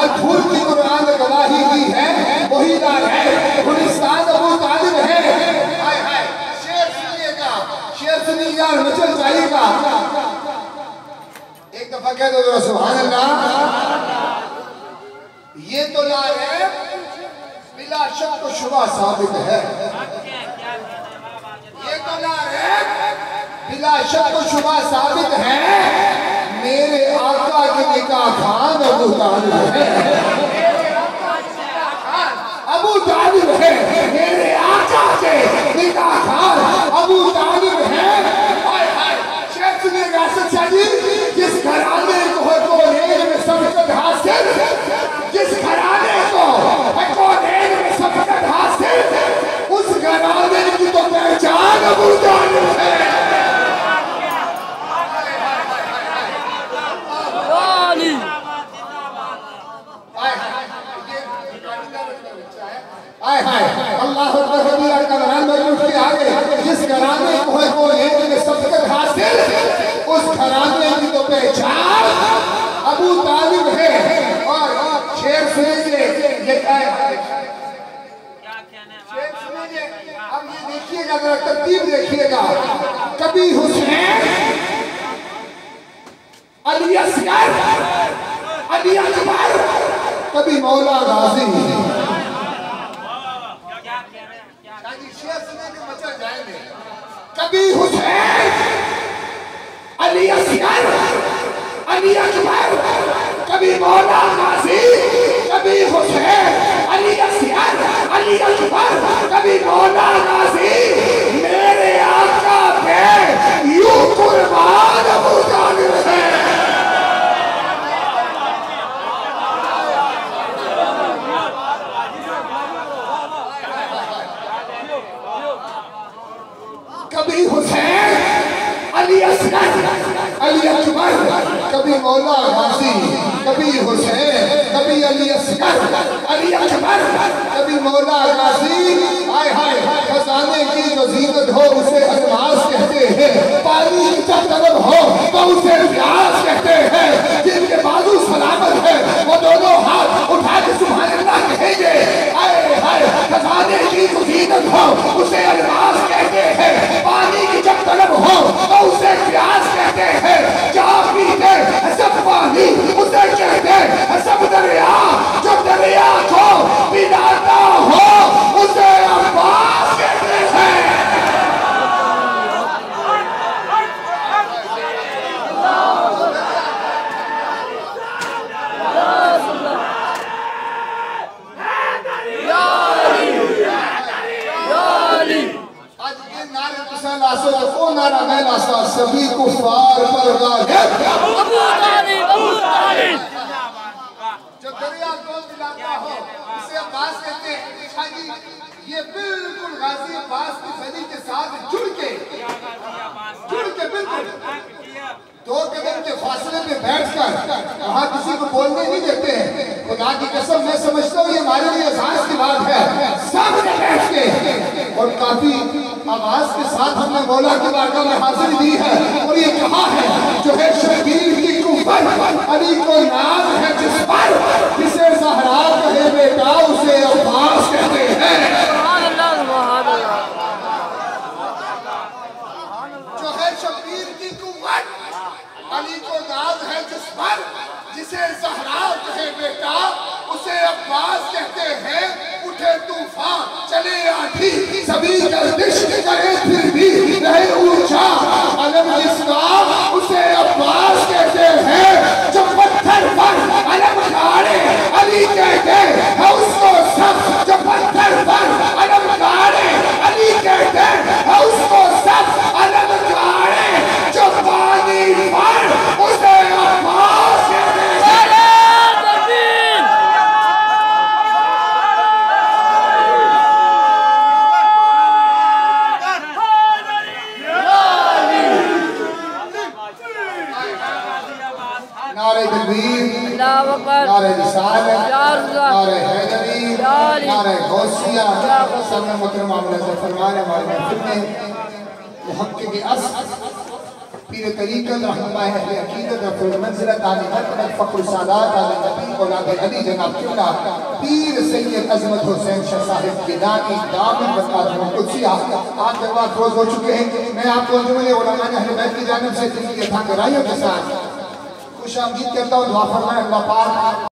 झूठ की कुरान गवाही दी है, वही लाल है गुलिस्तान अबू तालिब है। हाय हाय शेर सुनिएगा, शेर सुनिए यार, मचल जाइएगा। एक दफा कह दो जरा सुभान अल्लाह। ये तो लाल है बिला शक व शुबा साबित है, ये तो लाल है बिला शक व शुबा साबित है, मेरे आका के निकाह खान अबू तालिब है, अबू तालिब है, मेरे आका के निकाह खान अबू तालिब है। हाय हाय शेर सुनिएगा सच्चा जी। जिस घराने को है कोनेर में सबकत हासिल, जिस घराने को है कोनेर में सबकत हासिल, उस घराने की तो पहचान अबू तालिब है। अल्लाह के आगे जिस घराने को है कोनेर में सबकत हासिल, उस घराने की तो पहचान अबू तालिब है। और शेर सुनिए, अब ये देखिएगा जरा तरतीब देखिएगा। कभी हुसैन, अली असगर, अली अकबर, कभी मौला गाजी। शेर सुनिए के मचल जाएंगे। कभी हुसैन, अली असगर, अली अकबर, कभी मौला गाजी, कभी हुसैन, अली असगर, अली अकबर, कभी मौला गाजी, मेरे आका पे यूं कुर्बान अबू तालिब है। कभी हुसैन, अली असगर, अली अकबर, कभी मौला गाजी, कभी हुसैन, कभी अली असगर, अली अकबर, कभी मौला गाजी। हाय हाय खजाने की जो जीनत हो उसे अल्मास कहते हैं, पानी का तलब हो तो उसे प्यास कहते हैं, जिनके बाजू सलामत है वो दोनों हाथ उठा के सुभान अल्लाह कहेंगे। हाय हाय खजाने की जो जीनत हो उसे अल्मास कहते हैं, पानी की जब तलब हो तो उसे प्यास कहते हैं, जहाँ पीते सब पानी उसे कहते हैं सब दरिया, जब दरिया को पिलाता हो उसे अब्बास कहते हैं। वो नारा मैं लासा सभी कुफार पर अबू तालिब, अबू तालिब। जो दरिया को मिलाता हो उसे अब्बास कहते हैं। ये बिल्कुल गाजी अब्बास की सदी के साथ जुड़ के बिल्कुल 2 कदम के फासले पे बैठकर वहाँ किसी को बोलने नहीं देते हैं। खुदा की कसम मैं समझता हूँ ये हमारे लिए एहसास की बात है। सामने बैठ के और काफी आवाज के साथ हमने मौला की बारगाह में हाजिरी दी है और ये कहा है जो है शबीर की कुफर अली को नाज है जिस पर, जिसे ज़हरा कहे बेटा उसे अब्बास कहते हैं। जो है शबीर की कुफर अली को नाज है जिस पर, जिसे ज़हरा कहे बेटा उसे अब्बास कहते हैं। उठे तूफान चले आंधी सभी गर्दिश करे फिर भी रहे ऊंचा अलम जिसका उसे अब्बास कहते हैं। जब पत्थर पर अलम गाड़े अली कहते हैं उसको सब, जब पत्थर पर अलम गाड़े अली कहते हैं उसको सब, अलम गाड़े जो पानी पर उसे अब्बास कहते हैं। नारे तकबीर, नारे रिसालत, नारे हैदरी, नारे गौसिया। सब मुकर्रमा फरमाने वाले महफिल में मुहक्किक असद पीर तरीक़त रहनुमा अहले अक़ीदत रफ़ुल मंज़िलत आले मरतबत फ़ख़्रुल सादात आले नबी औलाद अली जनाब किबला पीर सैयद अज़मत हुसैन शाह साहिब गिलानी दामिन बरक़ातुहुल क़ुद्सिया आज जवाब रोज़ हो चुके हैं। मैं आपको अंजुमन उलमा अहले बैत की जानिब से दिल की अता गहराइयों के साथ खुशामदीद करता हूँ। दुआ फरमाएं अल्लाह पाक